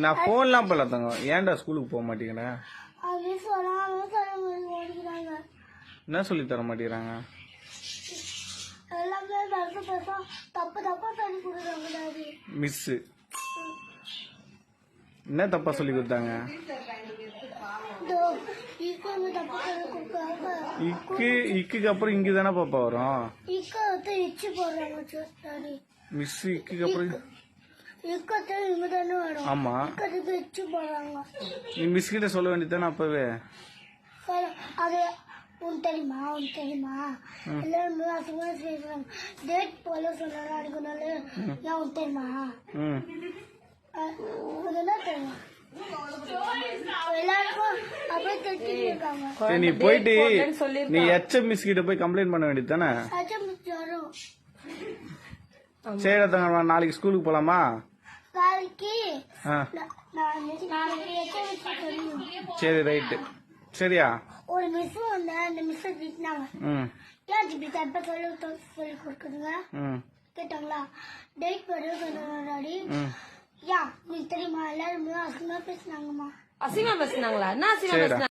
நான் ஃபோன்லாம் பண்ணல தங்க. ஏன்டா ஸ்கூலுக்கு போக மாட்டேங்கிறா? என்ன சொல்லி தர மாட்டேங்கிறாங்க? மிஸ் என்ன தப்பா சொல்லி கொடுத்தாங்க? இக்கு அப்புறம் இங்க தானே பாப்பா வரும். மிஸ் இக்கு அப்புறம் ஆமா நீ மிஸ் கிட்ட சொல்ல வேண்டியதானே அப்பவே. தெரியுமா எல்லாரும் டேட் போல சொல்றாங்க. அதுக்குனால ஏன் தெரியுமா நீ போயிட்டு நீ எச்எம் மிஸ் கிட்ட போய் கம்ப்ளைண்ட் பண்ண வேண்டியது தானே. சரி தங்க, நாளைக்கு ஸ்கூலுக்கு போலாமா? சரி ரைட்டு. சரியா? ஒரு மிஸ் வந்து அந்த மிஸ் திட்டினாங்க. ஏன் இப்படி தப்பா சொல்லி கொடுக்குறீங்க கேட்டாங்களா? டேட் போட சொன்னாடி. யா உங்களுக்கு தெரியுமா எல்லாரும் அசிங்கமா பேசினாங்கம்மா. அசிங்கமா பேசினாங்களா? என்ன அசிங்கமா பேசினாங்க?